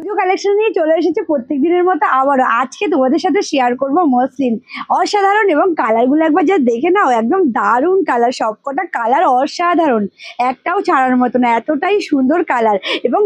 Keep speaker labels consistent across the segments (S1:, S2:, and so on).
S1: পুজো collection নিয়ে চলে এসেছে প্রত্যেক দিনের মতো আবারও। আজকে তোমাদের সাথে শেয়ার করব মসলিন, অসাধারণ এবং কালারগুলো একবার যা দেখে নাও, একদম দারুণ কালার, সবকটা কালার অসাধারণ, একটাও ছাড়ার মতো না, এতটাই সুন্দর কালার এবং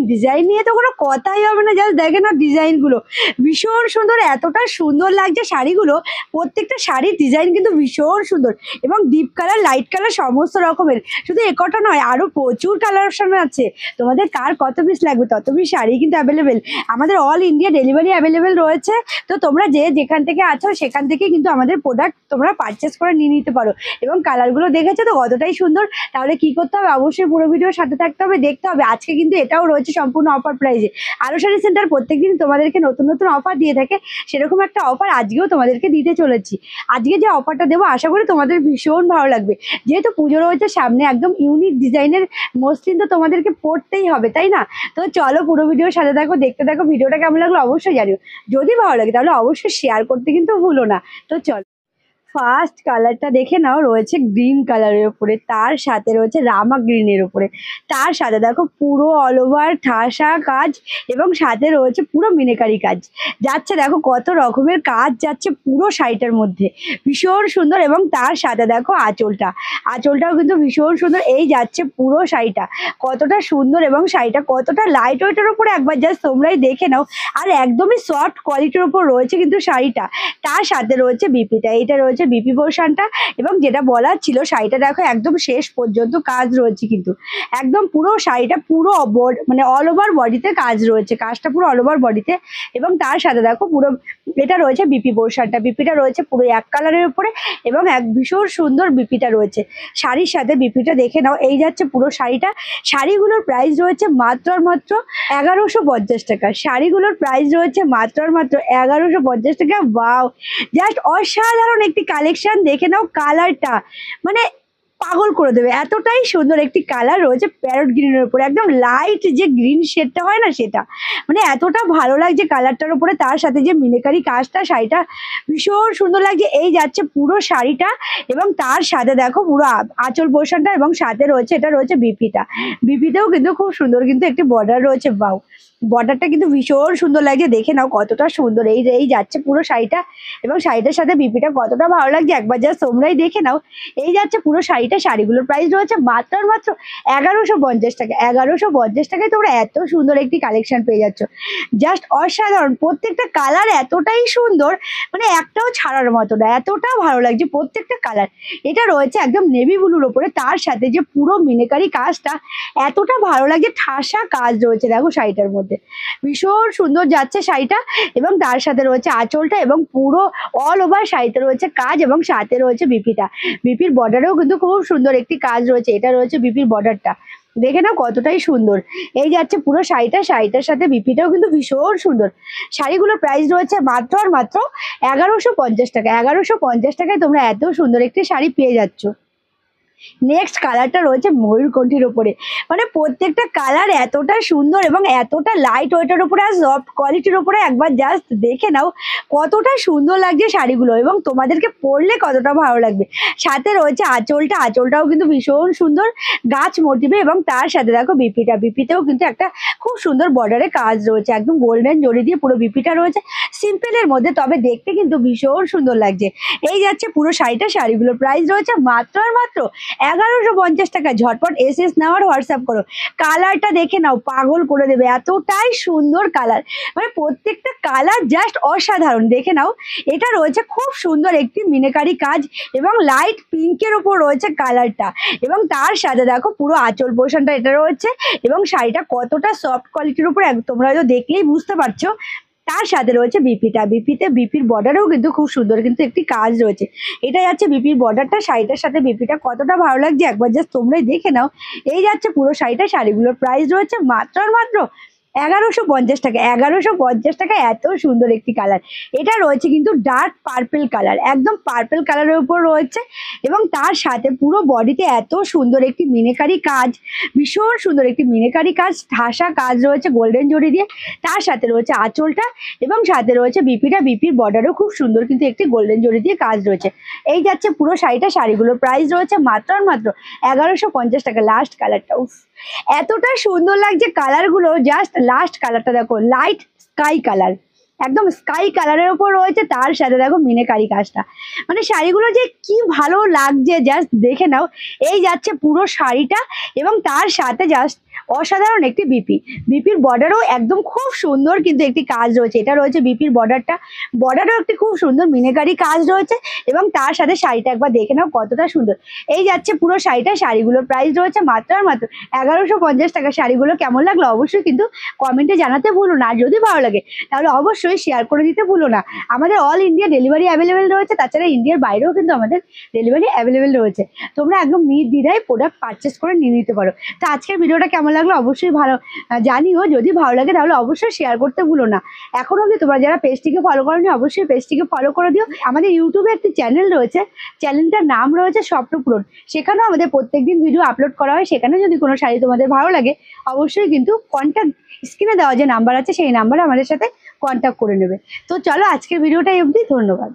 S1: ডিজাইন নিয়ে তো কোনো কথাই হবে না। জাস্ট দেখে নাও ডিজাইনগুলো ভীষণ সুন্দর, এতটা সুন্দর লাগছে শাড়িগুলো। প্রত্যেকটা শাড়ির ডিজাইন কিন্তু ভীষণ সুন্দর এবং ডিপ কালার, লাইট কালার সমস্ত রকমের। শুধু একটা নয়, আরও প্রচুর কালার অপশন আছে। তোমাদের কার কত পিস লাগবে তত পিস শাড়ি কিন্তু অ্যাভেলেবেল। আমাদের অল ইন্ডিয়া ডেলিভারি অ্যাভেলেবেল রয়েছে। তো তোমরা যেখান থেকে আছো সেখান থেকে কিন্তু আমাদের প্রোডাক্ট তোমরা পারচেস করে নিয়ে নিতে পারো। এবং কালারগুলো দেখেছো তো কতটাই সুন্দর। তাহলে কি করতে হবে, অবশ্যই পুরো ভিডিওর সাথে থাকতে হবে, দেখতে হবে। আজকে কিন্তু এটাও রয়েছে সম্পূর্ণ অফার প্রাইসে। আরও শাড়ি সেন্টার প্রত্যেকদিন তোমাদেরকে নতুন নতুন অফার দিয়ে থাকে, সেরকম একটা অফার আজকেও তোমাদেরকে দিতে চলেছি। আজকে যে অফারটা দেবো আশা করি তোমাদের ভীষণ ভালো লাগবে। যেহেতু পুজো রয়েছে সামনে, একদম ইউনিক ডিজাইনের মসলিন তো তোমাদেরকে পরতেই হবে, তাই না? তো চলো পুরো ভিডিওর সাথে থাকো, দেখতে থাকো। ভিডিওটা কেমন লাগলো অবশ্যই জানিও। যদি ভালো লাগে তাহলে অবশ্যই শেয়ার করতে কিন্তু ভুলো না। তো চলো, ফার্স্ট কালারটা দেখে নাও, রয়েছে গ্রিন কালারের উপরে, তার সাথে রয়েছে রামা গ্রিনের উপরে, তার সাথে দেখো পুরো অল ওভার ঠাসা কাজ এবং সাথে রয়েছে পুরো মিনাকারি কাজ যাচ্ছে। দেখো কত রকমের কাজ যাচ্ছে পুরো শাড়িটার মধ্যে, ভীষণ সুন্দর। এবং তার সাথে দেখো আঁচলটাও কিন্তু ভীষণ সুন্দর। এই যাচ্ছে পুরো শাড়িটা কতটা সুন্দর এবং শাড়িটা কতটা লাইট ওয়েটের উপরে একবার জাস্ট তোমরাই দেখে নাও। আর একদমই সফট কোয়ালিটির উপর রয়েছে কিন্তু শাড়িটা। তার সাথে রয়েছে বিপিটা, এটা রয়েছে বিপি পোর্শনটা। এবং যেটা বলার ছিল, শাড়িটা দেখো একদম শেষ পর্যন্ত কাজ রয়েছে কিন্তু একদম পুরো শাড়িটা পুরো মানে অল ওভার বডিতে কাজ রয়েছে, কাজটা পুরো অল ওভার বডিতে। এবং তার সাথে দেখো পুরো এটা রয়েছে বিপি পোর্শনটা, বিপিটা রয়েছে পুরো এক কালারের উপরে এবং এক ভীষণ সুন্দর বিপিটা রয়েছে শাড়ির সাথে। বিপিটা দেখে নাও, এই যাচ্ছে পুরো শাড়িটা। শাড়িগুলোর প্রাইস রয়েছে মাত্র 1150 টাকা। শাড়িগুলোর প্রাইস রয়েছে মাত্র 1150 টাকা। ওয়াও, জাস্ট অসাধারণ একটি কালেকশন। দেখে নাও কালারটা, মানে পাগল করে দেবে, এতটাই সুন্দর একটি কালার রয়েছে প্যারট গ্রিনের উপরে, একদম লাইট যে গ্রিন শেডটা হয় না সেটা, মানে এতটা ভালো লাগছে কালারটার উপরে। তার সাথে যে মিনাকারি কাজটা, শাড়িটা ভীষণ সুন্দর লাগছে। এই যাচ্ছে পুরো শাড়িটা এবং তার সাথে দেখো পুরো আঁচল পোর্শনটা এবং সাথে রয়েছে এটা রয়েছে বিপিতেও কিন্তু খুব সুন্দর কিন্তু একটি বর্ডার রয়েছে। বাউ, বর্ডারটা কিন্তু ভীষণ সুন্দর লাগছে, দেখে নাও কতটা সুন্দর। এই যাচ্ছে পুরো শাড়িটা এবং শাড়িটার সাথে বিপিটা কতটা ভালো লাগছে একবার জাস্ট তোমরাই দেখে নাও। এই যাচ্ছে পুরো শাড়িটা। শাড়িগুলোর প্রাইস রয়েছে মাত্র 1150 টাকা। 1150 টাকায় তোমরা এত সুন্দর একটি কালেকশন পেয়ে যাচ্ছ, জাস্ট অসাধারণ। প্রত্যেকটা কালার এতটাই সুন্দর, মানে একটাও ছাড়ার মতো না, এতটা ভালো লাগছে প্রত্যেকটা কালার। এটা রয়েছে একদম নেভি ব্লুর ওপরে, তার সাথে যে পুরো মিনাকারি কাজটা এতটা ভালো লাগছে, ঠাসা কাজ রয়েছে দেখো শাড়িটার মধ্যে, ভীষণ সুন্দর যাচ্ছে শাড়িটা। এবং তার সাথে রয়েছে আঁচলটা এবং পুরো অল ওভার শাড়িতে রয়েছে কাজ এবং সাথে রয়েছে বিপিটা। বিপির বর্ডারেও কিন্তু খুব সুন্দর একটি কাজ রয়েছে, এটা রয়েছে বিপির বর্ডারটা, দেখে নাও কতটাই সুন্দর। এই যাচ্ছে পুরো শাড়িটা, শাড়িটার সাথে বিপিটাও কিন্তু ভীষণ সুন্দর। শাড়িগুলোর প্রাইস রয়েছে মাত্র 1150 টাকা। 1150 টাকায় তোমরা এত সুন্দর একটি শাড়ি পেয়ে যাচ্ছ। নেক্সট কালারটা রয়েছে ময়ূরকণ্ঠীর ওপরে, মানে প্রত্যেকটা কালার এতটা সুন্দর এবং এতটা লাইট ওয়েটের উপরে আর সফট কোয়ালিটির উপরে একবার জাস্ট দেখে নাও কতটা সুন্দর লাগছে শাড়িগুলো এবং তোমাদেরকে পরলে কতটা ভালো লাগবে। সাথে রয়েছে আঁচলটাও কিন্তু ভীষণ সুন্দর গাছ মোটিভে এবং তার সাথে দেখো বিপিতেও কিন্তু একটা খুব সুন্দর বর্ডারে কাজ রয়েছে, একদম গোল্ডেন জড়ি দিয়ে পুরো বিপিটা রয়েছে সিম্পলের মধ্যে, তবে দেখতে কিন্তু ভীষণ সুন্দর লাগছে। এই যাচ্ছে পুরো শাড়িটা। শাড়িগুলোর প্রাইস রয়েছে মাত্র 1150 টাকা। ঝটপট এসএস নেওয়ার হোয়াটসঅ্যাপ করো। কালারটা দেখে নাও, পাগল করে দেবে, এতটাই সুন্দর কালার, মানে প্রত্যেকটা কালার জাস্ট অসাধারণ। দেখে নাও, এটা রয়েছে খুব সুন্দর একটি মিনাকারি কাজ এবং লাইট পিঙ্কের ওপর রয়েছে কালারটা এবং তার সাথে দেখো পুরো আঁচল পোর্শনটা এটা রয়েছে এবং শাড়িটা কতটা সফট কোয়ালিটির উপর তোমরা হয়তো দেখলেই বুঝতে পারছো। তার সাথে রয়েছে বিপির বর্ডারেও কিন্তু খুব সুন্দর কিন্তু একটি কাজ রয়েছে। এটা যাচ্ছে বিপির বর্ডারটা, শাড়িটার সাথে বিপিটা কতটা ভালো লাগছে একবার জাস্ট তোমরাই দেখে নাও। এই যাচ্ছে পুরো শাড়িটা। শাড়িগুলোর প্রাইস রয়েছে মাত্র 1150 টাকা। 1150 টাকায় এত সুন্দর একটি কালার। এটা রয়েছে কিন্তু ডার্ক পার্পেল কালার, একদম পার্পেল কালারের উপর রয়েছে এবং তার সাথে পুরো বডিতে এত সুন্দর একটি মিনাকারি কাজ, ভীষণ সুন্দর একটি মিনাকারি কাজ, ঠাসা কাজ রয়েছে গোল্ডেন জড়ি দিয়ে। তার সাথে রয়েছে আঁচলটা এবং সাথে রয়েছে বিপির বর্ডারও খুব সুন্দর কিন্তু একটি গোল্ডেন জড়ি দিয়ে কাজ রয়েছে। এই যাচ্ছে পুরো শাড়িটা। শাড়িগুলোর প্রাইস রয়েছে মাত্র 1150 টাকা। লাস্ট কালারটা, উফ এতটা সুন্দর লাগছে কালারগুলো, জাস্ট লাস্ট কালারটা দেখো, লাইট স্কাই কালার, একদম স্কাই কালারের উপর রয়েছে, তার সাথে দেখো মিনেকারি কাজটা। মানে শাড়িগুলো যে কি ভালো লাগছে জাস্ট দেখে নাও। এই যাচ্ছে পুরো শাড়িটা, এবং তার সাথে জাস্ট অসাধারণ একটি বিপির বর্ডারও একদম খুব সুন্দর কিন্তু একটি কাজ রয়েছে। এটা রয়েছে বিপির বর্ডারও একটি খুব সুন্দর মিনেকারি কাজ রয়েছে, এবং তার সাথে শাড়িটা একবার দেখে নাও কতটা সুন্দর। এই যাচ্ছে পুরো শাড়িটা। শাড়িগুলোর প্রাইস রয়েছে মাত্র আর মাত্র 1150 টাকা। শাড়িগুলো কেমন লাগলো অবশ্যই কিন্তু কমেন্টে জানাতে ভুলো না। আর যদি ভালো লাগে তাহলে অবশ্যই শেয়ার করে দিতে ভুলো না। আমাদের অল ইন্ডিয়া ডেলিভারি অ্যাভেলেবেল রয়েছে, তাছাড়া ইন্ডিয়ার বাইরেও কিন্তু আমাদের ডেলিভারি অ্যাভেলেবেল রয়েছে। তোমরা একদম নির্দ্বিধায় প্রোডাক্ট পারচেস করে নিয়ে নিতে পারো। তো আজকের ভিডিওটা কেমন লাগলো অবশ্যই জানিও। যদি ভালো লাগে তাহলে অবশ্যই শেয়ার করতে ভুলো না। এখন অবধি তোমরা যারা পেজটিকে ফলো করোনি অবশ্যই পেজটিকে ফলো করে দিও। আমাদের ইউটিউবে একটি চ্যানেল রয়েছে, চ্যানেলটার নাম রয়েছে স্বপ্নপূরণ। সেখানেও আমাদের প্রত্যেকদিন ভিডিও আপলোড করা হয়। সেখানে যদি কোনো শাড়ি তোমাদের ভালো লাগে অবশ্যই কিন্তু কন্ট্যাক্ট, স্ক্রিনে দেওয়া যে নাম্বার আছে সেই নাম্বারে আমাদের সাথে কন্ট্যাক্ট করে নেবে। তো চলো আজকের ভিডিওটা অবধি, ধন্যবাদ।